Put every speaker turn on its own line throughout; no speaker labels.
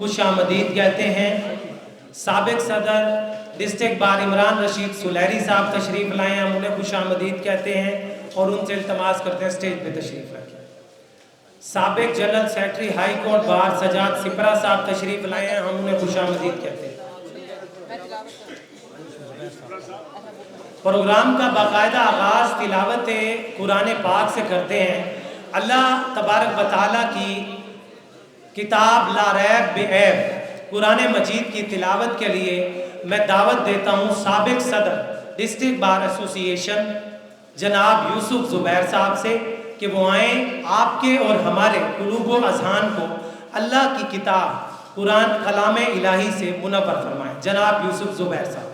خوش آمدید کہتے ہیں۔ سابق صدر ڈسٹرکٹ بار عمران رشید سلیری صاحب تشریف لائے ہیں، ہم انہیں خوش آمدید کہتے ہیں اور ان سے التماس کرتے ہیں اسٹیج پہ تشریف رکھیں۔ سابق general secretary high court bar Sajjad Sapra صاحب تشریف لائے ہیں، ہم انہیں خوش آمدید کہتے ہیں۔ پروگرام کا باقاعدہ آغاز تلاوت قرآن پاک سے کرتے ہیں۔ اللہ تبارک و تعالیٰ کی کتاب لا ریب بعیب قرآن مجید کی تلاوت کے لیے میں دعوت دیتا ہوں سابق صدر ڈسٹرکٹ بار ایسوسی ایشن جناب یوسف زبیر صاحب سے کہ وہ آئیں، آپ کے اور ہمارے قلوب و اذہان کو اللہ کی کتاب قرآن کلام الہی سے منور فرمائیں۔ جناب یوسف زبیر صاحب۔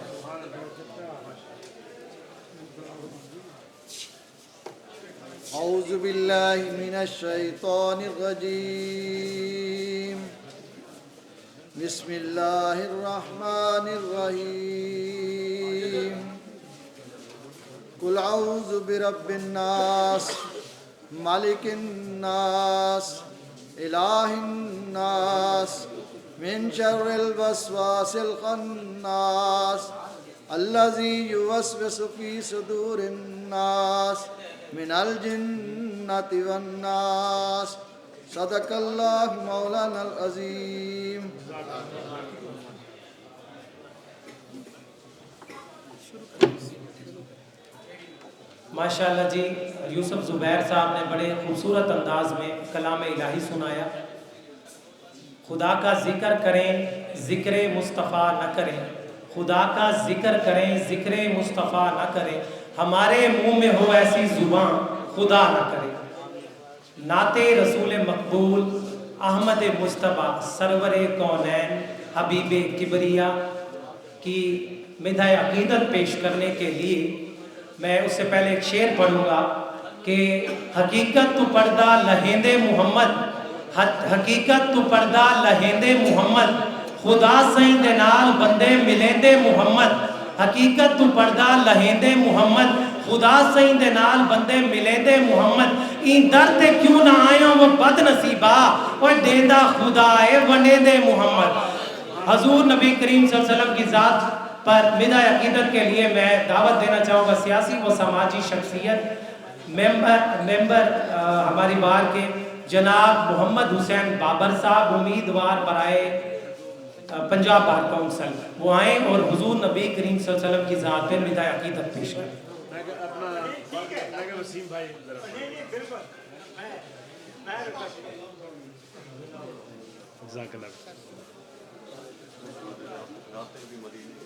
اعوذ باللہ من الشیطان الرجیم، بسم اللہ الرحمن الرحیم، قل اعوذ برب الناس ملک الناس الہ الناس من شر الوسواس الخناس الذی یوسوس فی صدور الناس من الجنة والناس۔ صدق اللہ مولانا العظیم۔
ماشاءاللہ جی، یوسف زبیر صاحب نے بڑے خوبصورت انداز میں کلام الہی سنایا۔ خدا کا ذکر کریں، ذکر مصطفیٰ نہ کریں، خدا کا ذکر کریں، ذکر مصطفیٰ نہ کریں، ہمارے منہ میں ہو ایسی زبان خدا نہ کرے۔ نعت رسول مقبول احمد مصطفیٰ سرور کونین حبیب کبریا کی مدح عقیدت پیش کرنے کے لیے میں اس سے پہلے ایک شعر پڑھوں گا کہ حقیقت تو پردہ لہیندے محمد، حقیقت تو پردہ لہیندے محمد، خدا سائیں دے نال بندے ملیندے محمد، حقیقت تو پردہ لہیندے محمد، خدا سائیں دے نال بندے ملیندے محمد، این در تے کیوں نہ آئیں وہ بد نصیبہ، وہ دیندہ خدا اے وندے محمد۔ حضور نبی کریم صلی اللہ علیہ وسلم کی ذات پر مدح عقیدت کے لیے میں دعوت دینا چاہوں گا سیاسی و سماجی شخصیت ممبر ہماری بار کے جناب محمد حسین بابر صاحب، امیدوار برائے پنجاب بار کونسل، وہ آئیں اور حضور نبی کریم صلی اللہ علیہ وسلم کی ذات پر مدح عقیدت پیش کریں۔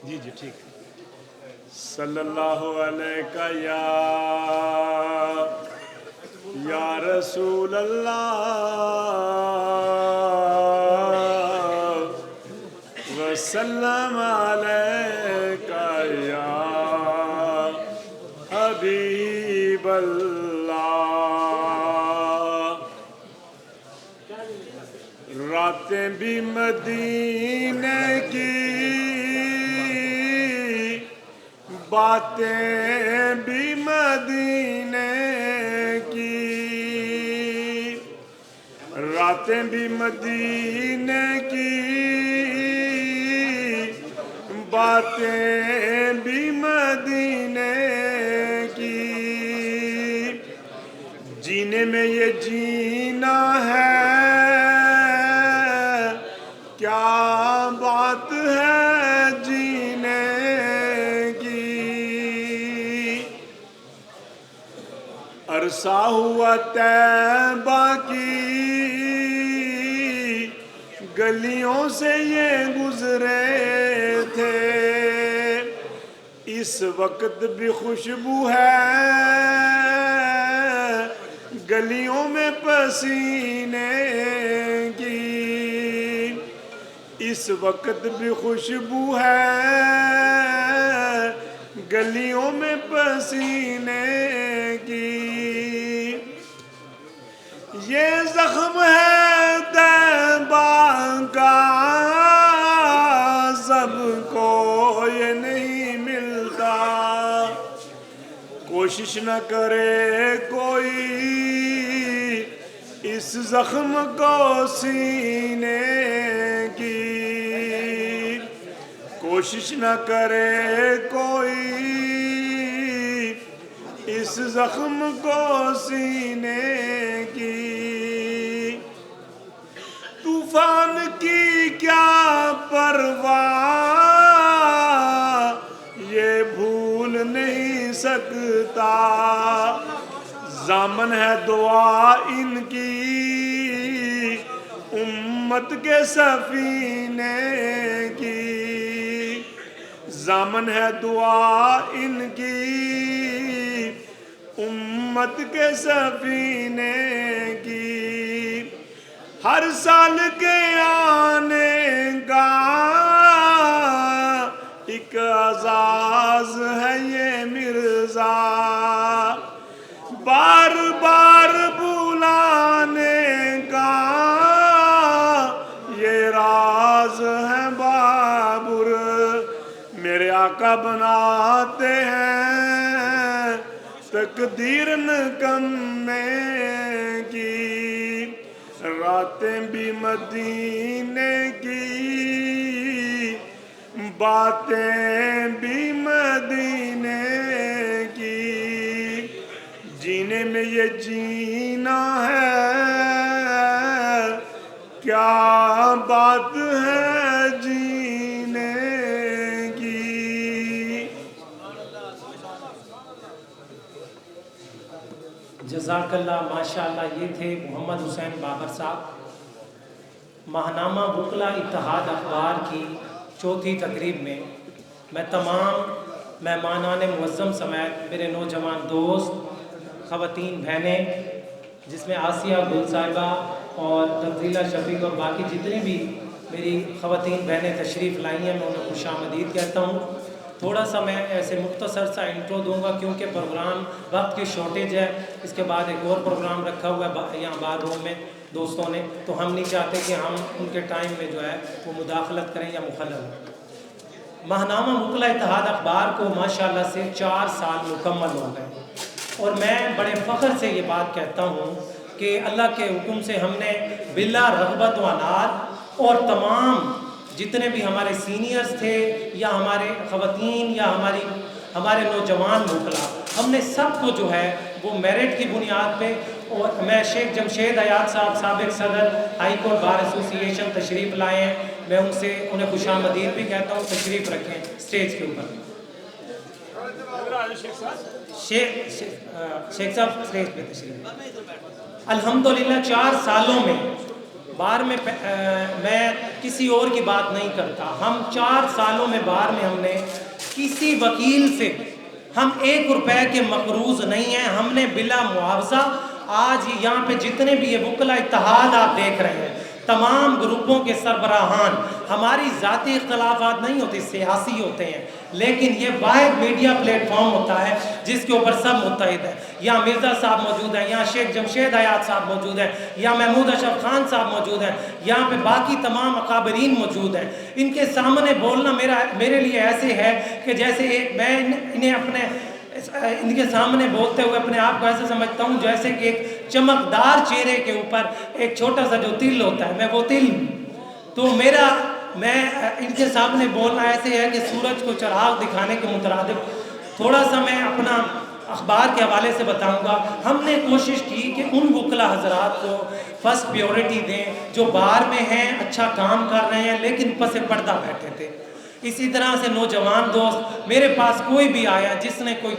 جی ٹھیک ہے۔ صلی اللہ علیہ یا رسول اللہ وسلم علیہ یا حبیب اللہ۔ راتیں بھی مدینے کی، باتیں بھی مدینے کی، راتیں بھی مدینے کی، باتیں بھی مدینے کی، جینے میں یہ جینا ہے، کیا بات ہے جینے کی، عرصہ ہوا طیبہ کی گلیوں سے یہ گزرے تھے، اس وقت بھی خوشبو ہے گلیوں میں پسینے کی، اس وقت بھی خوشبو ہے گلیوں میں پسینے کی، یہ زخم ہے طیبہ کا سب کو یہ نہیں ملتا، کوشش نہ کرے کوئی اس زخم کو سینے کی کوشش نہ کرے کوئی اس زخم کو سینے کی طوفان کی کیا پرواہ یہ بھول نہیں سکتا ضامن ہے دعا ان کی امت کے سفینے کی ضامن ہے دعا ان کی امت کے سفینے کی ہر سال کے آنے کا ایک اعزاز ہے یہ مرزا بار بار بلانے کا یہ راز ہے بابر میرے آقا بناتے ہیں تقدیر نکمے کی راتیں بھی مدینے کی باتیں بھی مدینے کی جینے میں یہ جینا ہے کیا بات ہے جینے کی
جزاک اللہ ماشاءاللہ. یہ تھے محمد حسین بابر صاحب. ماہنامہ وکلا اتحاد اخبار کی چوتھی تقریب میں میں تمام مہمانان معظم سمیت میرے نوجوان دوست خواتین بہنیں جس میں آسیہ گل صاحبہ اور تفضیلہ شفیق اور باقی جتنی بھی میری خواتین بہنیں تشریف لائی ہیں میں انہیں خوش آمدید کہتا ہوں. تھوڑا سا میں ایسے مختصر سا انٹرو دوں گا کیونکہ پروگرام وقت کی شارٹیج ہے. اس کے بعد ایک اور پروگرام رکھا ہوا ہے یہاں بار روم میں دوستوں نے, تو ہم نہیں چاہتے کہ ہم ان کے ٹائم میں جو ہے وہ مداخلت کریں یا مخلل. ماہنامہ وکلا اتحاد اخبار کو ماشاءاللہ سے 4 سال مکمل ہو گئے اور میں بڑے فخر سے یہ بات کہتا ہوں کہ اللہ کے حکم سے ہم نے بلا رغبت و عناد اور تمام جتنے بھی ہمارے سینئرز تھے یا ہمارے خواتین یا ہمارے نوجوان وکلا ہم نے سب کو جو ہے وہ میرٹ کی بنیاد پہ, اور میں شیخ جمشید حیات صاحب سابق صدر ہائی کورٹ بار ایسوسی ایشن تشریف لائے ہیں, میں ان سے انہیں خوش آمدید بھی کہتا ہوں. تشریف رکھیں اسٹیج کے اوپر. شیخ صاحب اسٹیج پہ تشریف. الحمدللہ 4 سالوں میں بار میں میں کسی اور کی بات نہیں کرتا, ہم 4 سالوں میں بار میں ہم نے کسی وکیل سے ہم 1 روپے کے مقروض نہیں ہیں. ہم نے بلا معاوضہ آج یہاں پہ جتنے بھی یہ وکلا اتحاد آپ دیکھ رہے ہیں تمام گروپوں کے سربراہان, ہماری ذاتی اختلافات نہیں ہوتے, سیاسی ہوتے ہیں, لیکن یہ واحد میڈیا پلیٹ فارم ہوتا ہے جس کے اوپر سب متحد ہیں. یہاں مرزا صاحب موجود ہیں, یہاں شیخ جمشید حیات صاحب موجود ہیں, یہاں محمود اشرف خان صاحب موجود ہیں, یہاں پہ باقی تمام اکابرین موجود ہیں. ان کے سامنے بولنا میرے لیے ایسے ہے کہ جیسے میں انہیں ان کے سامنے بولتے ہوئے اپنے آپ کو ایسے سمجھتا ہوں جیسے کہ ایک چمکدار چہرے کے اوپر ایک چھوٹا سا جو تل ہوتا ہے, میں وہ تل ہوں. تو میں ان کے سامنے بولنا ایسے ہے کہ سورج کو چراغ دکھانے کے مترادف. تھوڑا سا میں اپنا اخبار کے حوالے سے بتاؤں گا. ہم نے کوشش کی کہ ان وکلا حضرات کو فرسٹ پیورٹی دیں جو بار میں ہیں, اچھا کام کر رہے ہیں لیکن پس پردہ بیٹھے تھے. اسی طرح سے نوجوان دوست میرے پاس کوئی بھی آیا جس نے کوئی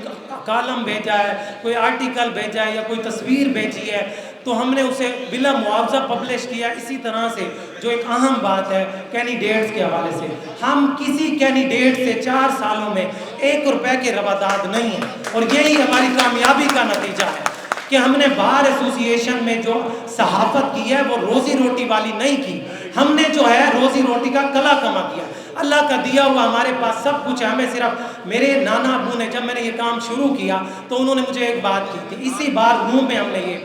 کالم بھیجا ہے, کوئی آرٹیکل بھیجا ہے یا کوئی تصویر بھیجی ہے تو ہم نے اسے بلا معاوضہ پبلش کیا. اسی طرح سے جو ایک اہم بات ہے کینڈیڈیٹس کے حوالے سے, ہم کسی کینڈیڈیٹ سے 4 سالوں میں 1 روپے کے رواداد نہیں ہیں, اور یہی ہماری کامیابی کا نتیجہ ہے کہ ہم نے بار ایسوسی ایشن میں جو صحافت کی ہے وہ روزی روٹی والی نہیں کی. ہم نے جو ہے روزی روٹی کا کلا کما کیا. اللہ کا دیا ہوا ہمارے پاس سب کچھ ہے. ہمیں صرف میرے نانا ابو نے جب میں نے یہ کام شروع کیا تو انہوں نے مجھے ایک بات کی تھی, اسی بار روم میں ہم نے یہ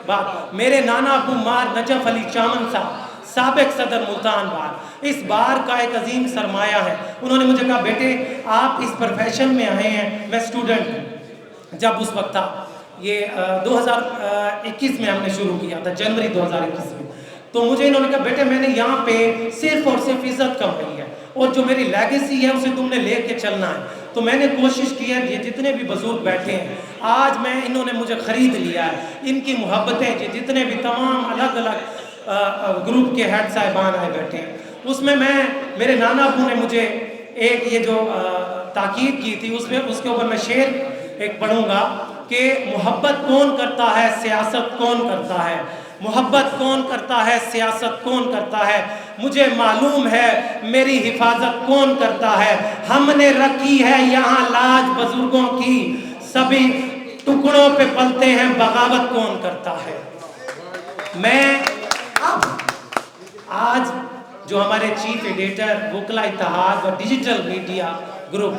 بات, میرے نانا ابو مار نجف علی چامن صاحب سابق صدر ملتان بار اس بار کا ایک عظیم سرمایہ ہے. انہوں نے مجھے کہا بیٹے آپ اس پروفیشن میں آئے ہیں, میں اسٹوڈنٹ ہوں. جب اس وقت تھا یہ 2021 میں ہم نے شروع کیا تھا, جنوری 2021 میں, تو مجھے انہوں نے کہا بیٹے میں نے یہاں پہ صرف اور صرف عزت کمائی ہے اور جو میری لیگیسی ہے اسے تم نے لے کے چلنا ہے. تو میں نے کوشش کی ہے, یہ جتنے بھی بزرگ بیٹھے ہیں آج میں انہوں نے مجھے خرید لیا ہے, ان کی محبتیں جتنے بھی تمام الگ الگ گروپ کے ہیڈ صاحبان آئے بیٹھے ہیں, اس میں میرے نانا ابو نے مجھے ایک یہ جو تاکید کی تھی, اس کے اوپر میں شعر ایک پڑھوں گا کہ محبت کون کرتا ہے سیاست کون کرتا ہے, محبت کون کرتا ہے سیاست کون کرتا ہے, مجھے معلوم ہے میری حفاظت کون کرتا ہے, ہم نے رکھی ہے یہاں لاج بزرگوں کی, سبھی ٹکڑوں پہ پلتے ہیں بغاوت کون کرتا ہے. میں آج جو ہمارے چیف ایڈیٹر وکلا اتحاد اور ڈیجیٹل میڈیا گروپ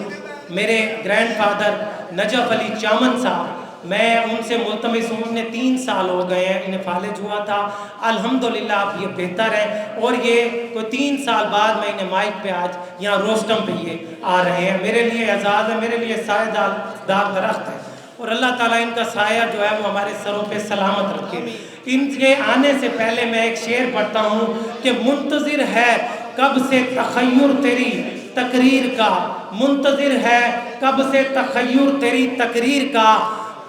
میرے گرینڈ فادر نجف علی چامن صاحب, میں ان سے ملتمس ہوں, انہیں 3 سال ہو گئے ہیں, انہیں فالج ہوا تھا, الحمدللہ اب یہ بہتر ہے, اور یہ کوئی 3 سال بعد میں انہیں مائک پہ آج یہاں روسٹم پہ یہ آ رہے ہیں. میرے لیے اعزاز ہے, میرے لیے سایہ دار درخت ہے, اور اللہ تعالیٰ ان کا سایہ جو ہے وہ ہمارے سروں پہ سلامت رکھے. ان کے آنے سے پہلے میں ایک شعر پڑھتا ہوں کہ منتظر ہے کب سے تخیر تیری تقریر کا, منتظر ہے کب سے تخیر تیری تقریر کا,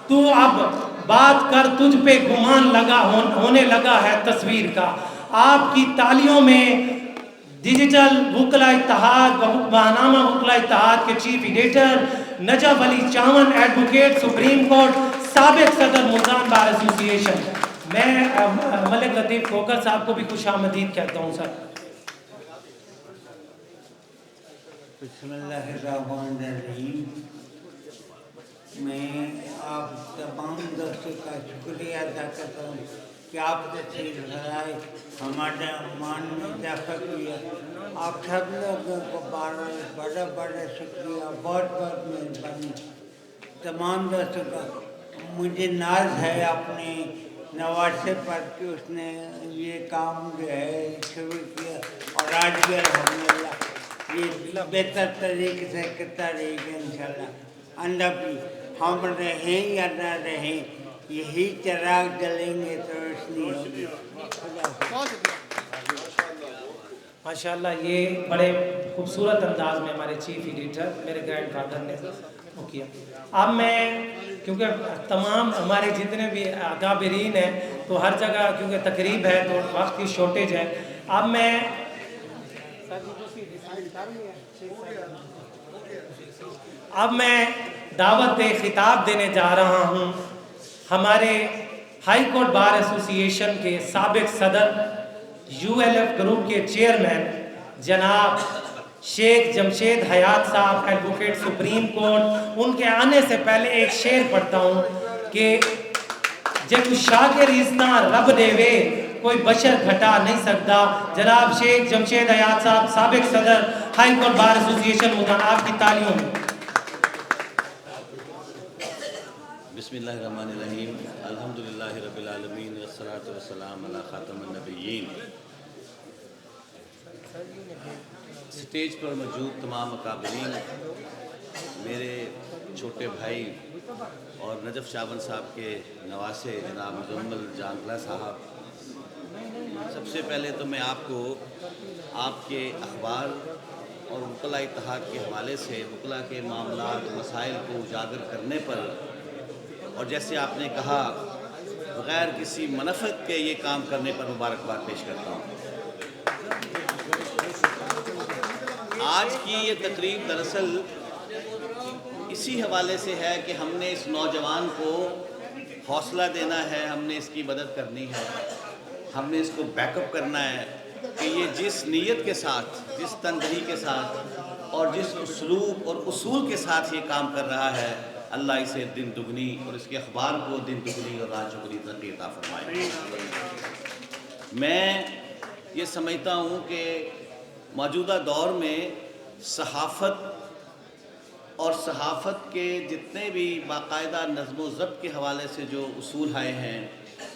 تو اب بات کر تجھ پہ گمان ہونے لگا ہے تصویر کا. آپ کی تالیوں میں ڈیجیٹل وکلا اتحاد و ماہنامہ وکلا اتحاد کے چیف ایڈیٹر نجف علی چامن, ایڈوکیٹ سپریم کورٹ, سابق صدر ملتان بار ایسوسی ایشن. میں ملک لطیف کھوکر صاحب کو بھی خوش آمدید کہتا ہوں. سر
بسم اللہ الرحمن الرحیم. میں آپ تمام دوستوں کا شکریہ ادا کرتا ہوں کہ آپ تشریف لائے, ہمارے مان میں اضافہ کیا. آپ سب لوگوں کو بڑا بڑا شکریہ, بہت بہت مہربانی تمام دوستوں کا. مجھے ناز ہے اپنے نواسے پر کہ اس نے یہ کام جو ہے شروع کیا, اور آج بھی الحمدللہ یہ بہتر طریقے سے کرتا رہے گا انشاءاللہ. اللہ بھی ہم رہیں یا نہ رہیں, یہی چراغ جلیں گے تو روشنی ہوگی.
ماشاءاللہ یہ بڑے خوبصورت انداز میں ہمارے چیف ایڈیٹر میرے گرینڈ فادر نے وہ کیا. اب میں کیونکہ تمام ہمارے جتنے بھی اکابرین ہیں تو ہر جگہ کیونکہ تقریب ہے تو وقت کی شارٹیج ہے, اب میں دعوت خطاب دینے جا رہا ہوں ہمارے ہائی کورٹ بار ایسوسی ایشن کے سابق صدر, یو ایل ایف گروپ کے چیئرمین جناب شیخ جمشید حیات صاحب, ایڈوکیٹ سپریم کورٹ. ان کے آنے سے پہلے ایک شعر پڑھتا ہوں کہ جب شاکر ریزنا رب دے وے کوئی بشر گھٹا نہیں سکتا. جناب شیخ جمشید حیات صاحب, سابق صدر ہائی کورٹ بار ایسوسی ایشن ملتان, آپ کی تالیوں میں.
بسم اللہ الرحمن الرحیم. الحمدللہ رب العالمین والصلاة والسلام علی خاتم النبیین. سٹیج پر موجود تمام اکابرین, میرے چھوٹے بھائی اور نجف چامن صاحب کے نواسے جناب مزمل جانگلہ صاحب, سب سے پہلے تو میں آپ کو آپ کے اخبار اور وکلا اتحاد کے حوالے سے وکلا کے معاملات مسائل کو اجاگر کرنے پر, اور جیسے آپ نے کہا بغیر کسی منافعت کے یہ کام کرنے پر مبارکباد پیش کرتا ہوں. آج کی یہ تقریب دراصل اسی حوالے سے ہے کہ ہم نے اس نوجوان کو حوصلہ دینا ہے, ہم نے اس کی مدد کرنی ہے, ہم نے اس کو بیک اپ کرنا ہے کہ یہ جس نیت کے ساتھ, جس تندہی کے ساتھ اور جس اسلوب اور اصول کے ساتھ یہ کام کر رہا ہے, اللہ اسے دن دگنی اور اس کے اخبار کو دن دگنی اور رات چگنی ترقی عطا فرمائے. میں یہ سمجھتا ہوں کہ موجودہ دور میں صحافت اور صحافت کے جتنے بھی باقاعدہ نظم و ضبط کے حوالے سے جو اصول آئے ہیں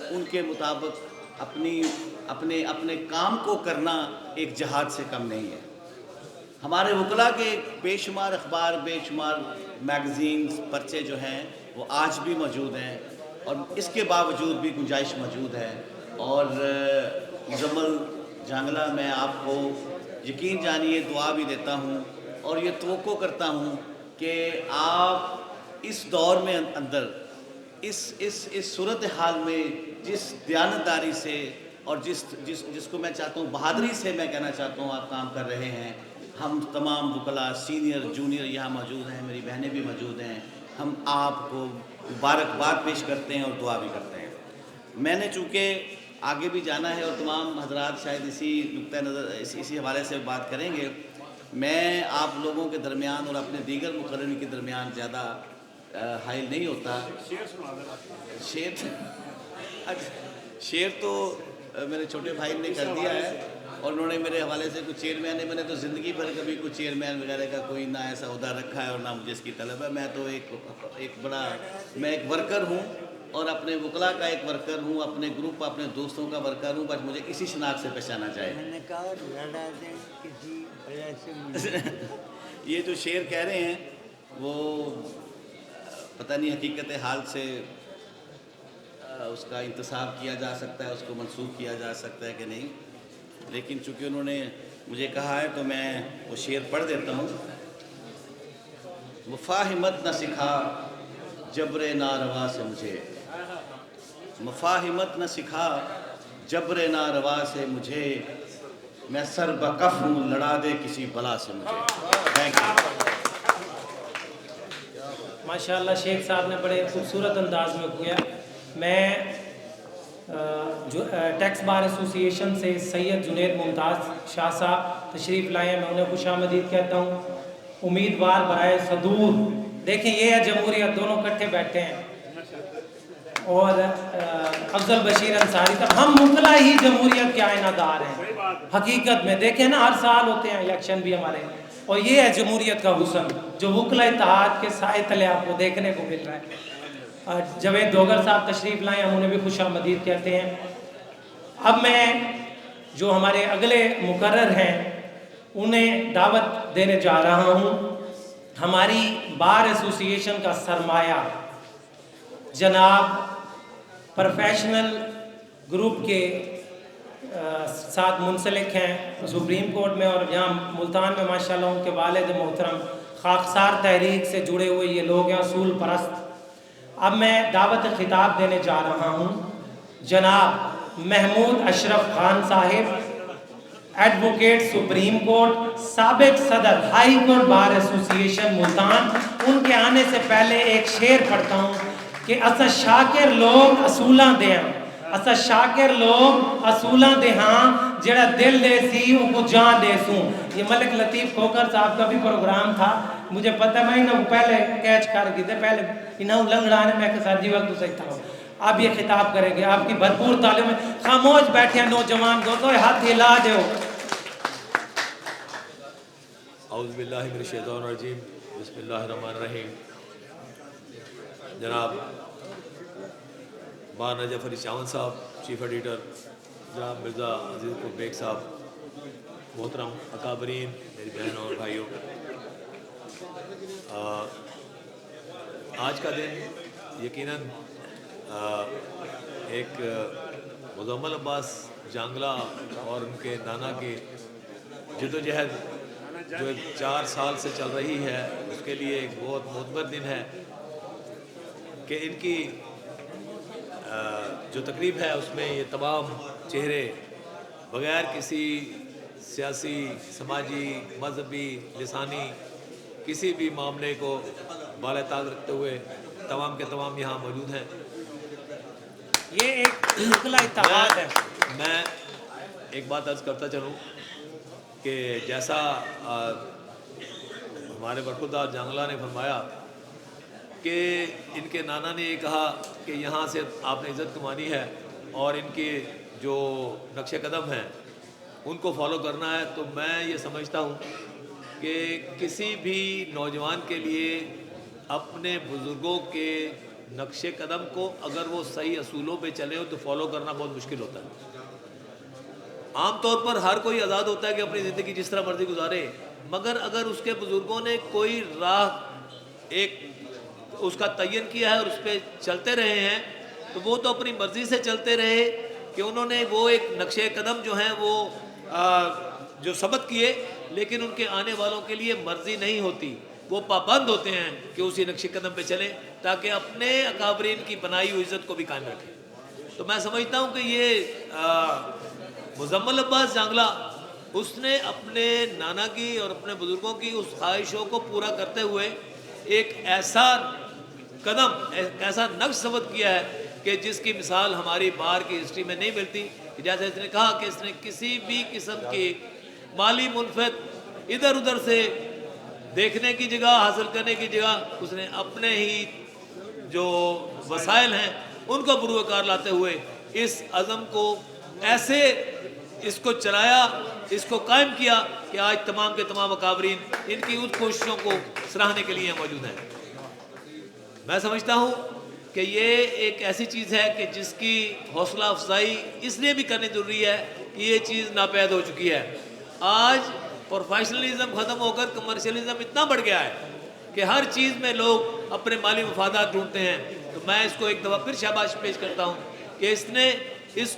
ان کے مطابق اپنے کام کو کرنا ایک جہاد سے کم نہیں ہے. ہمارے وکلا کے بے شمار اخبار, بے شمار میگزینز, پرچے جو ہیں وہ آج بھی موجود ہیں, اور اس کے باوجود بھی گنجائش موجود ہے. اور مزمل جانگلہ میں آپ کو یقین جانیے دعا بھی دیتا ہوں اور یہ توقع کرتا ہوں کہ آپ اس دور میں اندر اس صورتحال میں جس دیانتداری سے اور جس کو میں چاہتا ہوں بہادری سے میں کہنا چاہتا ہوں آپ کام کر رہے ہیں. ہم تمام وکلاء سینئر جونیئر یہاں موجود ہیں, میری بہنیں بھی موجود ہیں, ہم آپ کو مبارکباد پیش کرتے ہیں اور دعا بھی کرتے ہیں. میں نے چونکہ آگے بھی جانا ہے اور تمام حضرات شاید اسی نقطۂ نظر اسی حوالے سے بات کریں گے, میں آپ لوگوں کے درمیان اور اپنے دیگر مقررین کے درمیان زیادہ حائل نہیں ہوتا. شعر تو میرے چھوٹے بھائی نے کر دیا ہے اور انہوں نے میرے حوالے سے کچھ چیئرمین ہے. میں نے تو زندگی بھر کبھی کچھ چیئرمین وغیرہ کا کوئی نہ ایسا عہدہ رکھا ہے اور نہ مجھے اس کی طلب ہے. میں تو ایک ورکر ہوں اور اپنے وکلاء کا ایک ورکر ہوں, اپنے گروپ اپنے دوستوں کا ورکر ہوں. بس مجھے اسی شناخت سے پہچانا چاہے.
میں نے کہا لڑا دیں کسی وجہ سے مجھے
یہ جو شعر کہہ رہے ہیں وہ پتہ نہیں حقیقت حال سے اس کا انتصاب کیا جا سکتا ہے, اس کو منسوخ کیا جا سکتا ہے کہ نہیں, لیکن چونکہ انہوں نے مجھے کہا ہے تو میں وہ شعر پڑھ دیتا ہوں. مفاہمت نہ سکھا جبر ناروا سے مجھے, مفاہمت نہ سکھا جبر ناروا سے مجھے, میں سر بکف ہوں لڑا دے کسی بلا سے مجھے. Thank you.
ماشاءاللہ شیخ صاحب نے بڑے خوبصورت انداز میں کیا. میں جو ٹیکس بار ایسوسی ایشن سے سید جنید ممتاز شاہ صاحب تشریف لائے ہیں, میں انہیں خوش آمدید کہتا ہوں. امیدوار برائے صدور, دیکھیں یہ ہے جمہوریت, دونوں کٹھے بیٹھے ہیں. اور افضل بشیر انصاری صاحب, ہم وکلا ہی جمہوریت کے آئینہ دار ہیں حقیقت میں. دیکھیں نا ہر سال ہوتے ہیں الیکشن بھی ہمارے, اور یہ ہے جمہوریت کا حسن جو وکلا اتحاد کے سائے تلے آپ کو دیکھنے کو مل رہا ہے. جاوید دوگر صاحب تشریف لائے, ہم انہیں بھی خوش آمدید کہتے ہیں. اب میں جو ہمارے اگلے مقرر ہیں انہیں دعوت دینے جا رہا ہوں. ہماری بار ایسوسی ایشن کا سرمایہ جناب پروفیشنل گروپ کے ساتھ منسلک ہیں سپریم کورٹ میں, اور یہاں ملتان میں ماشاءاللہ ان کے والد محترم خاکسار تحریک سے جڑے ہوئے یہ لوگ ہیں, اصول پرست. اب میں دعوت خطاب دینے جا رہا ہوں جناب محمود اشرف خان صاحب, ایڈوکیٹ سپریم کورٹ, سابق صدر ہائی کورٹ بار ایسوسی ایشن ملتان. ان کے آنے سے پہلے ایک شعر پڑھتا ہوں کہ اسا شاکر لوگ اصولاں دیاں, اسا شاکر لوگ اصولاں دے ہاں, جڑا دل دے سی ان کو جان دے سوں. یہ ملک لطیف کھوکر صاحب کا بھی پروگرام تھا, مجھے پتہ میں انہوں کو پہلے کیچ کر گئے تھے, پہلے انہوں لنگڑانے میں کہ سر جی وقت اسے تھا. اب یہ خطاب کریں گے, آپ کی بھرپور تعلیم میں خاموش بیٹھے ہیں نوجوان دوستوں, ہاتھ ہلا دیو.
اعوذ باللہ من الشیطان الرجیم, بسم اللہ الرحمن الرحیم. جناب بار نجف علی چاون صاحب چیف ایڈیٹر, جناب مرزا عزیز کو بیگ صاحب, محترم اکابرین, میری بہنوں اور بھائیوں, آج کا دن یقیناً ایک مزمل عباس جانگلہ اور ان کے نانا کی جدوجہد جو 4 سال سے چل رہی ہے اس کے لیے ایک بہت معتبر دن ہے کہ ان کی جو تقریب ہے اس میں یہ تمام چہرے بغیر کسی سیاسی, سماجی, مذہبی, لسانی کسی بھی معاملے کو بالاتاج رکھتے ہوئے تمام کے تمام یہاں موجود ہیں.
یہ ایک وکلا اتحاد ہے.
میں ایک بات عرض کرتا چلوں کہ جیسا ہمارے برخوردار جانگلہ نے فرمایا کہ ان کے نانا نے یہ کہا کہ یہاں سے آپ نے عزت کمانی ہے اور ان کے جو نقش قدم ہیں ان کو فالو کرنا ہے, تو میں یہ سمجھتا ہوں کہ کسی بھی نوجوان کے لیے اپنے بزرگوں کے نقش قدم کو اگر وہ صحیح اصولوں پہ چلے ہو تو فالو کرنا بہت مشکل ہوتا ہے. عام طور پر ہر کوئی آزاد ہوتا ہے کہ اپنی زندگی جس طرح مرضی گزارے, مگر اگر اس کے بزرگوں نے کوئی راہ ایک اس کا تعین کیا ہے اور اس پہ چلتے رہے ہیں تو وہ تو اپنی مرضی سے چلتے رہے کہ انہوں نے وہ ایک نقش قدم جو ہیں وہ جو ثبت کیے، لیکن ان کے آنے والوں کے لیے مرضی نہیں ہوتی، وہ پابند ہوتے ہیں کہ اسی نقش قدم پہ چلیں تاکہ اپنے اکابرین کی بنائی ہوئی عزت کو بھی قائم رکھیں۔ تو میں سمجھتا ہوں کہ یہ مزمل عباس جانگلہ، اس نے اپنے نانا کی اور اپنے بزرگوں کی اس خواہشوں کو پورا کرتے ہوئے ایک ایسا قدم، ایک ایسا نقش ثبت کیا ہے کہ جس کی مثال ہماری بار کی ہسٹری میں نہیں ملتی۔ جیسے اس نے کہا کہ اس نے کسی بھی قسم کی مالی منفعت ادھر ادھر سے دیکھنے کی جگہ، حاصل کرنے کی جگہ، اس نے اپنے ہی جو وسائل ہیں ان کو بروکار لاتے ہوئے اس عزم کو ایسے اس کو چلایا، اس کو قائم کیا کہ آج تمام کے تمام اکابرین ان کی اس کوششوں کو سراہنے کے لیے موجود ہیں۔ میں سمجھتا ہوں کہ یہ ایک ایسی چیز ہے کہ جس کی حوصلہ افزائی اس لیے بھی کرنی ضروری ہے کہ یہ چیز ناپید ہو چکی ہے۔ آج پروفیشنلزم ختم ہو کر کمرشلزم اتنا بڑھ گیا ہے کہ ہر چیز میں لوگ اپنے مالی مفادات ڈھونڈتے ہیں۔ تو میں اس کو ایک دفعہ پھر شاباش پیش کرتا ہوں کہ اس نے اس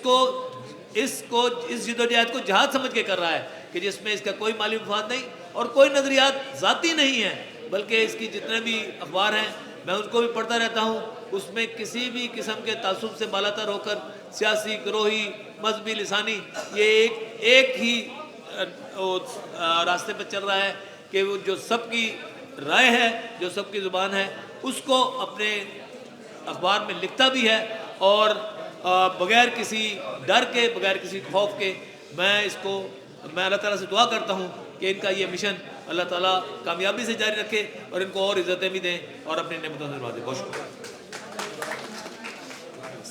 جدوجہد کو جہاد سمجھ کے کر رہا ہے کہ جس میں اس کا کوئی مالی مفاد نہیں اور کوئی نظریات ذاتی نہیں ہیں، بلکہ اس کی جتنے بھی اخبار ہیں میں اس کو بھی پڑھتا رہتا ہوں، اس میں کسی بھی قسم کے تعصب سے بالاتر ہو کر سیاسی، گروہی، مذہبی، لسانی، یہ ایک ہی راستے پہ چل رہا ہے کہ وہ جو سب کی رائے ہے، جو سب کی زبان ہے، اس کو اپنے اخبار میں لکھتا بھی ہے، اور بغیر کسی ڈر کے، بغیر کسی خوف کے میں اللہ تعالیٰ سے دعا کرتا ہوں کہ ان کا یہ مشن اللہ تعالیٰ کامیابی سے جاری رکھے اور ان کو اور عزتیں بھی دیں اور اپنی نعمتوں سے نوازے۔ بہت شکریہ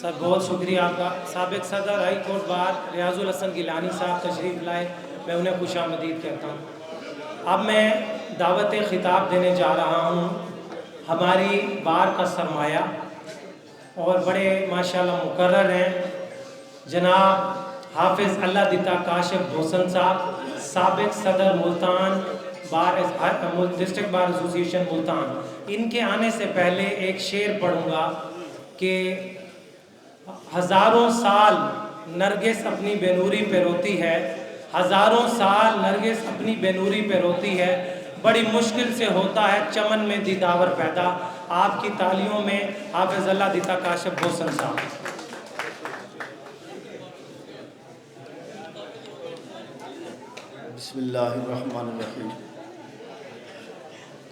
سر، بہت شکریہ آپ کا۔ سابق صدر ہائی کورٹ بار ریاض الحسن گیلانی صاحب تشریف لائے، میں انہیں خوش آمدید کہتا ہوں۔ اب میں دعوت خطاب دینے جا رہا ہوں ہماری بار کا سرمایہ اور بڑے ماشاءاللہ مقرر ہیں، جناب حافظ اللہ دیتا کاشف بھوسن صاحب، سابق صدر ملتان ڈسٹرکٹ بار ایسوسی ایشن ملتان۔ ان کے آنے سے پہلے ایک شعر پڑھوں گا کہ ہزاروں سال نرگس اپنی بے نوری پہ روتی ہے، ہزاروں سال نرگس اپنی بے نوری پہ روتی ہے، بڑی مشکل سے ہوتا ہے چمن میں دیداور پیدا۔ آپ کی تالیوں میں حافظ اللہ دیتا کاشف بھوسن صاحب۔
بسم اللہ الرحمن الرحیم۔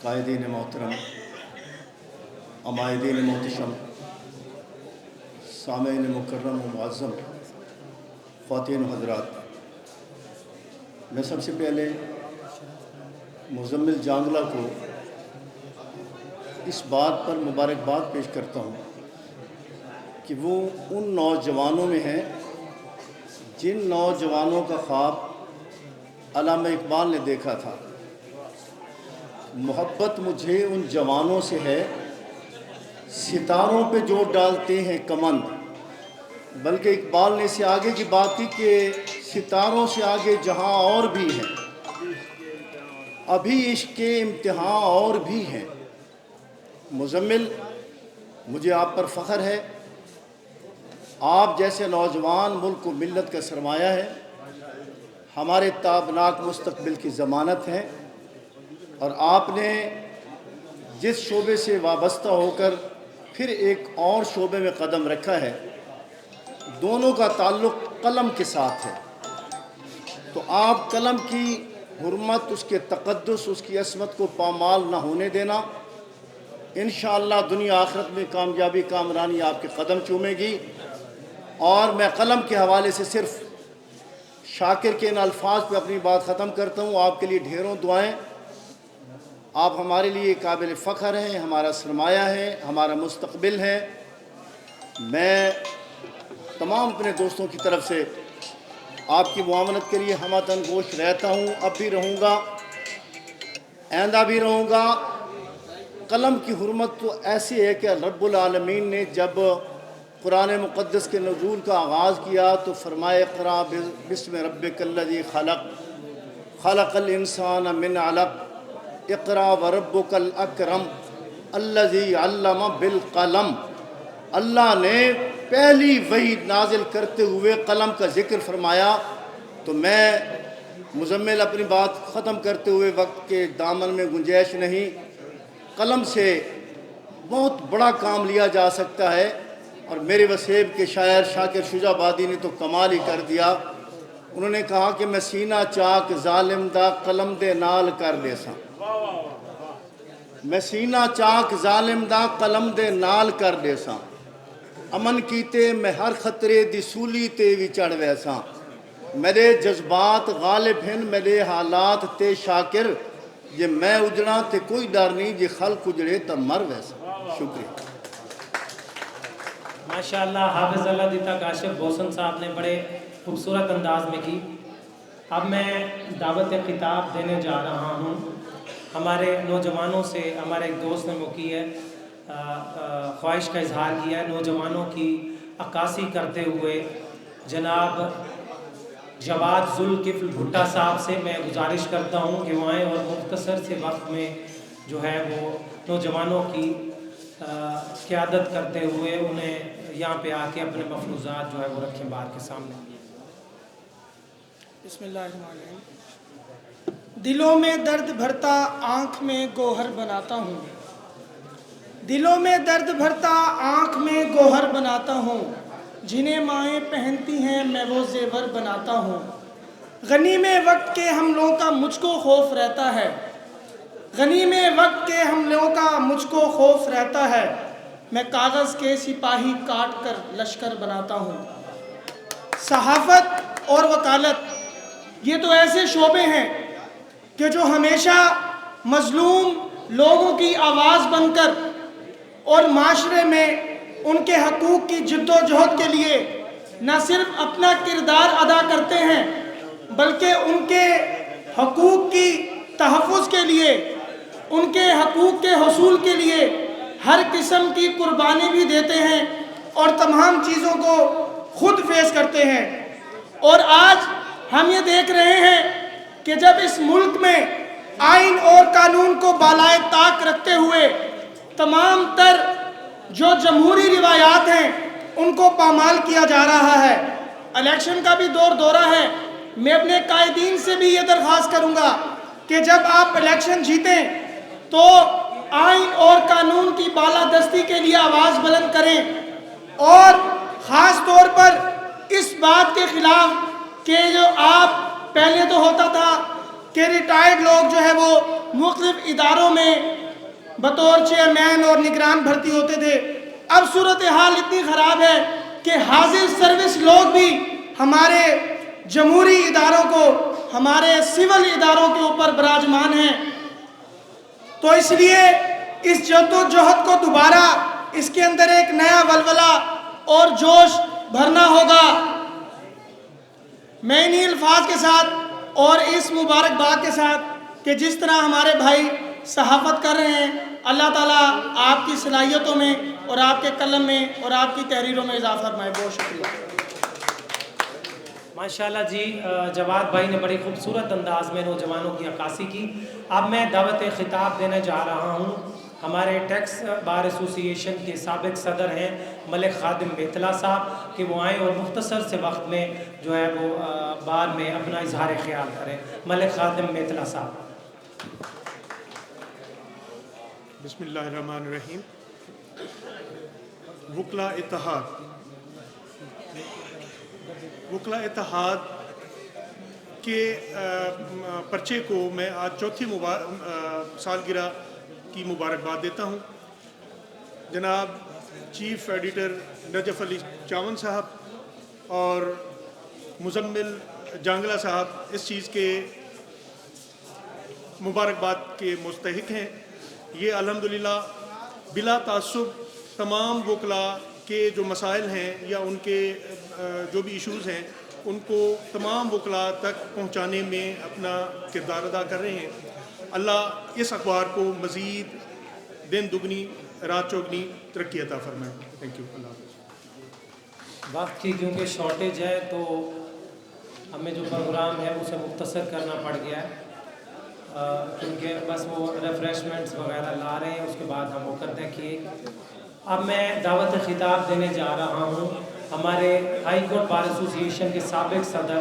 قائدین محترم، عمائدین محتشم، سامعین مکرم و معظم، خواتین و حضرات، میں سب سے پہلے مزمل جانگلہ کو اس بات پر مبارکباد پیش کرتا ہوں کہ وہ ان نوجوانوں میں ہیں جن نوجوانوں کا خواب علامہ اقبال نے دیکھا تھا۔ محبت مجھے ان جوانوں سے ہے، ستاروں پہ جو ڈالتے ہیں کمند۔ بلکہ اقبال نے اسے آگے کی بات کی کہ ستاروں سے آگے جہاں اور بھی ہیں، ابھی عشق کے امتحان اور بھی ہیں۔ مزمل، مجھے آپ پر فخر ہے، آپ جیسے نوجوان ملک و ملت کا سرمایہ ہے، ہمارے تابناک مستقبل کی ضمانت ہیں، اور آپ نے جس شعبے سے وابستہ ہو کر پھر ایک اور شعبے میں قدم رکھا ہے، دونوں کا تعلق قلم کے ساتھ ہے، تو آپ قلم کی حرمت، اس کے تقدس، اس کی عصمت کو پامال نہ ہونے دینا۔ انشاءاللہ دنیا آخرت میں کامیابی، کامرانی آپ کے قدم چومے گی۔ اور میں قلم کے حوالے سے صرف شاکر کے ان الفاظ پہ اپنی بات ختم کرتا ہوں۔ آپ کے لیے ڈھیروں دعائیں، آپ ہمارے لیے قابل فخر ہیں، ہمارا سرمایہ ہے، ہمارا مستقبل ہے۔ میں تمام اپنے دوستوں کی طرف سے آپ کی معاونت کے لیے ہمہ تن گوش رہتا ہوں، اب بھی رہوں گا، آئندہ بھی رہوں گا۔ قلم کی حرمت تو ایسی ہے کہ رب العالمین نے جب قرآن مقدس کے نزول کا آغاز کیا تو فرمائے اقرأ بسم ربک الذی خلق، خلق الانسان من علق، اقرأ وربک الاکرم الذی علم بالقلم۔ اللہ نے پہلی وحی نازل کرتے ہوئے قلم کا ذکر فرمایا، تو میں مزمل اپنی بات ختم کرتے ہوئے وقت کے دامن میں گنجائش نہیں، قلم سے بہت بڑا کام لیا جا سکتا ہے، اور میرے وسیب کے شاعر شاکر شجاع آبادی نے تو کمال ہی کر دیا۔ انہوں نے کہا کہ میں سینہ چاک ظالم دا قلم دے نال کر دے ساں، میں سینہ چاک ظالم دا قلم دے نال کر دے ساں، امن کیتے میں ہر خطرے دی سولی تے بھی چڑھ ویساں، میرے جذبات غالب ہیں میرے حالات تے شاکر، یہ میں اجڑا تے کوئی ڈر نہیں، یہ خلق اجڑے تا مر ویسا۔ شکریہ۔
ماشاءاللہ حافظ اللہ دیتا کاشف بوسن صاحب نے بڑے خوبصورت انداز میں کی۔ اب میں دعوت خطاب دینے جا رہا ہوں ہمارے نوجوانوں سے۔ ہمارے ایک دوست نے وہ کی ہے خواہش کا اظہار کیا ہے، نوجوانوں کی عکاسی کرتے ہوئے جناب جواد ذوالکفل بھٹا صاحب سے میں گزارش کرتا ہوں کہ وہ آئیں اور مختصر سے وقت میں جو ہے وہ نوجوانوں کی قیادت کرتے ہوئے انہیں یہاں پہ آ کے اپنے مفروضات جو ہے وہ رکھیں بار کے سامنے۔
بسم اللہ الرحمن الرحیم۔ دلوں میں درد بھرتا آنکھ میں گوہر بناتا ہوں، دلوں میں درد بھرتا آنکھ میں گوہر بناتا ہوں، جنہیں مائیں پہنتی ہیں میں وہ زیور بناتا ہوں، غنی میں وقت کے حملوں کا مجھ کو خوف رہتا ہے، غنی میں وقت کے حملوں کا مجھ کو خوف رہتا ہے، میں کاغذ کے سپاہی کاٹ کر لشکر بناتا ہوں۔ صحافت اور وکالت یہ تو ایسے شعبے ہیں کہ جو ہمیشہ مظلوم لوگوں کی آواز بن کر اور معاشرے میں ان کے حقوق کی جد و جہد کے لیے نہ صرف اپنا کردار ادا کرتے ہیں بلکہ ان کے حقوق کی تحفظ کے لیے، ان کے حقوق کے حصول کے لیے ہر قسم کی قربانی بھی دیتے ہیں اور تمام چیزوں کو خود فیس کرتے ہیں۔ اور آج ہم یہ دیکھ رہے ہیں کہ جب اس ملک میں آئین اور قانون کو بالائے طاق رکھتے ہوئے تمام تر جو جمہوری روایات ہیں ان کو پامال کیا جا رہا ہے، الیکشن کا بھی دورہ ہے، میں اپنے قائدین سے بھی یہ درخواست کروں گا کہ جب آپ الیکشن جیتیں تو آئین اور قانون کی بالادستی کے لیے آواز بلند کریں، اور خاص طور پر اس بات کے خلاف کہ جو آپ پہلے تو ہوتا تھا کہ ریٹائرڈ لوگ جو ہے وہ مختلف اداروں میں بطور چیئرمین اور نگران بھرتی ہوتے تھے، اب صورتحال اتنی خراب ہے کہ حاضر سروس لوگ بھی ہمارے جمہوری اداروں کو، ہمارے سول اداروں کے اوپر براجمان ہیں۔ تو اس لیے اس جد و جہد کو دوبارہ اس کے اندر ایک نیا ولولہ اور جوش بھرنا ہوگا۔ میں انہی الفاظ کے ساتھ اور اس مبارکباد کے ساتھ کہ جس طرح ہمارے بھائی صحافت کر رہے ہیں، اللہ تعالیٰ آپ کی صلاحیتوں میں اور آپ کے قلم میں اور آپ کی تحریروں میں اضافہ فرمائے۔ بہت شکریہ۔
ماشاءاللہ جی، جواد بھائی نے بڑی خوبصورت انداز میں نوجوانوں کی عکاسی کی۔ اب میں دعوت خطاب دینے جا رہا ہوں ہمارے ٹیکس بار ایسوسی ایشن کے سابق صدر ہیں ملک خادم بیتلا صاحب، کہ وہ آئیں اور مختصر سے وقت میں جو ہے وہ بار میں اپنا اظہار خیال کریں۔ ملک خادم بیتلا صاحب۔
بسم اللہ الرحمن الرحیم۔ وکلا اتحاد، وکلا اتحاد کے پرچے کو میں آج چوتھی سالگرہ کی مبارکباد دیتا ہوں۔ جناب چیف ایڈیٹر نجف علی چاون صاحب اور مزمل جانگلہ صاحب اس چیز کے مبارکباد کے مستحق ہیں۔ یہ الحمدللہ بلا تعصب تمام وکلا کے جو مسائل ہیں یا ان کے جو بھی ایشوز ہیں ان کو تمام وکلا تک پہنچانے میں اپنا کردار ادا کر رہے ہیں۔ اللہ اس اخبار کو مزید دن دگنی رات چوگنی ترقی عطا فرمائے۔ Thank you. اللہ حافظ۔
وقت کی کیونکہ شارٹیج ہے تو ہمیں جو پروگرام ہے اسے مختصر کرنا پڑ گیا ہے، کیونکہ بس وہ ریفریشمنٹس وغیرہ لا رہے ہیں، اس کے بعد ہم وہ کرتے ہیں کہ اب میں دعوت خطاب دینے جا رہا ہوں ہمارے ہائی کورٹ بار ایسوسی ایشن کے سابق صدر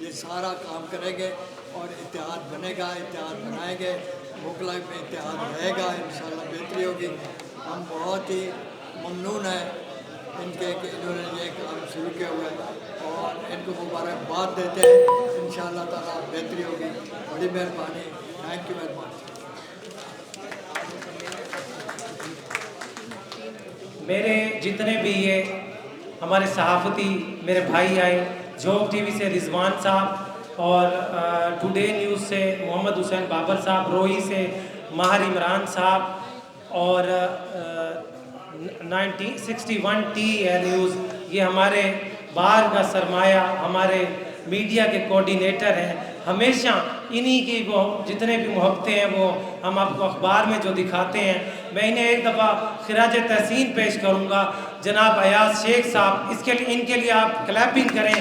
یہ سارا کام کریں گے اور اتحاد بنے گا، اتحاد بنائیں گے، وکلا میں اتحاد رہے گا، انشاءاللہ بہتری ہوگی۔ ہم بہت ہی ممنون ہیں ان کے کہ انہوں نے یہ کام شروع کیا ہوا ہے اور ان کو مبارکباد دیتے ہیں۔ انشاءاللہ تعالیٰ بہتری ہوگی۔ بڑی مہربانی، تھینک یو ویری مچ۔
میرے جتنے بھی یہ ہمارے صحافتی میرے بھائی آئے، جوگ ٹی وی سے رضوان صاحب اور ٹوڈے نیوز سے محمد حسین بابر صاحب، روہی سے ماہر عمران صاحب اور 1961 ٹی نیوز، یہ ہمارے باہر کا سرمایہ، ہمارے میڈیا کے کوارڈینیٹر ہیں۔ ہمیشہ انہی کی وہ جتنے بھی محبتیں ہیں وہ ہم آپ کو اخبار میں جو دکھاتے ہیں۔ میں انہیں ایک دفعہ خراج تحسین پیش کروں گا، جناب ایاز شیخ صاحب، اس کے لیے ان کے لیے آپ کلیپنگ کریں۔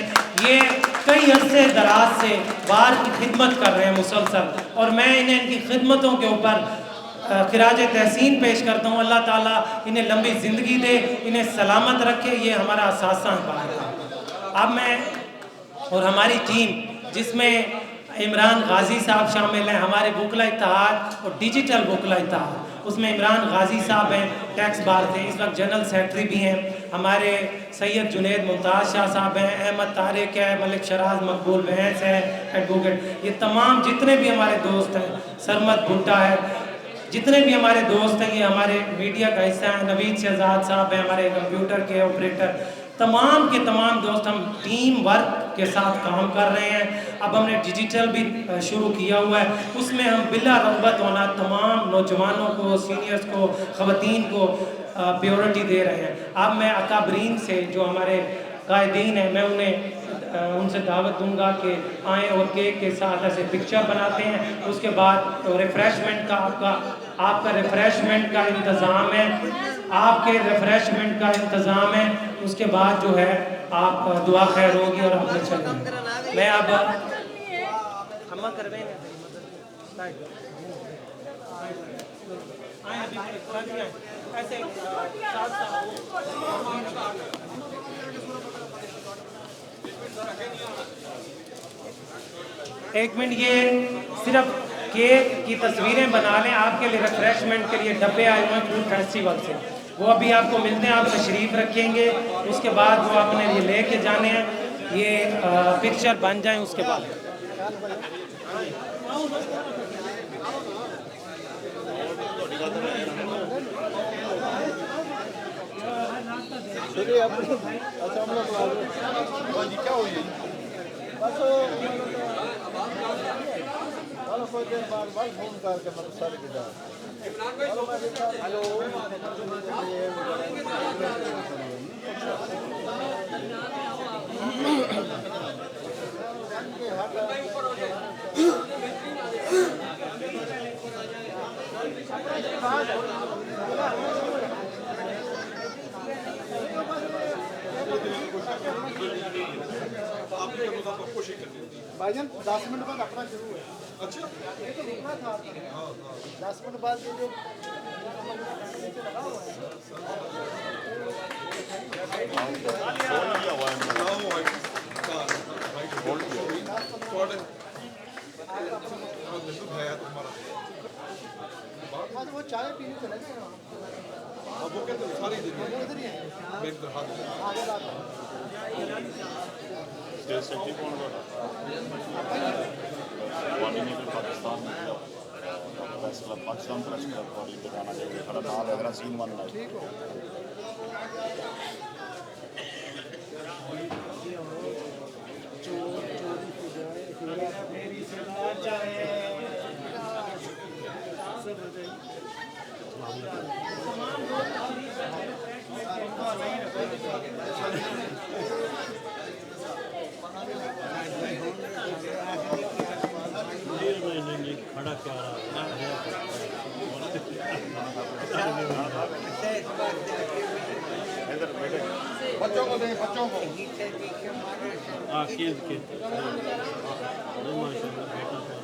یہ کئی عرصے دراز سے باہر کی خدمت کر رہے ہیں مسلسل، اور میں انہیں ان کی خدمتوں کے اوپر خراج تحسین پیش کرتا ہوں۔ اللہ تعالیٰ انہیں لمبی زندگی دے، انہیں سلامت رکھے، یہ ہمارا اثاثہ ہے باہر کا۔ اب میں اور ہماری ٹیم جس میں عمران غازی صاحب شامل ہیں، ہمارے وکلا اتحاد اور ڈیجیٹل وکلا اتحاد، اس میں عمران غازی صاحب ہیں ٹیکس بار سے، اس وقت جنرل سیکرٹری بھی ہیں۔ ہمارے سید جنید ممتاز شاہ صاحب ہیں، احمد طارق ہے، ملک شراز مقبول بھینس ہے، ایڈوکیٹ، یہ تمام جتنے بھی ہمارے دوست ہیں، سرمد بھٹا ہے، جتنے بھی ہمارے دوست ہیں، یہ ہمارے میڈیا کا حصہ ہیں۔ نوید شہزاد صاحب ہیں ہمارے کمپیوٹر کے آپریٹر، تمام کے تمام دوست ہم ٹیم ورک کے ساتھ کام کر رہے ہیں۔ اب ہم نے ڈیجیٹل بھی شروع کیا ہوا ہے، اس میں ہم بلا رغبت ہونا تمام نوجوانوں کو، سینئرز کو، خواتین کو پیورٹی دے رہے ہیں۔ اب میں اکابرین سے جو ہمارے قائدین ہیں، میں ان سے دعوت دوں گا کہ آئیں اور کیک کے ساتھ ایسے پکچر بناتے ہیں۔ اس کے بعد ریفریشمنٹ کا آپ کا ریفریشمنٹ کا انتظام ہے، آپ کے ریفریشمنٹ کا انتظام ہے۔ اس کے بعد جو ہے آپ دعا خیر ہوگی اور آپ نے چلیں۔ میں اب ایک منٹ، یہ صرف کیک کی تصویریں بنا لیں، آپ کے لیے ریفریشمنٹ کے لیے ڈبے آئے ہوئے ہیں فوڈ فیسٹیول سے، وہ ابھی آپ کو ملتے ہیں، آپ تشریف رکھیں گے، اس کے بعد وہ آپ نے یہ لے کے جانے ہیں، یہ پکچر بن جائیں اس کے بعد۔
بھائی جان 10 منٹ بعد اپنا شروع ہے۔ اچھا یہ تو رکنا تھا، 10 منٹ بعد یہ جو وہ چائے پینے چلے گئے وہ کہتے ہیں ساری ادھر ہی ہیں۔
پاکستان پریس کلب والی بتانا چاہیے تھوڑا نام اگر سین ون ہے ٹھیک ہو۔
کھڑا کیا رہا
بچوں کو دیں، بچوں کو
ماشاء اللہ بیٹا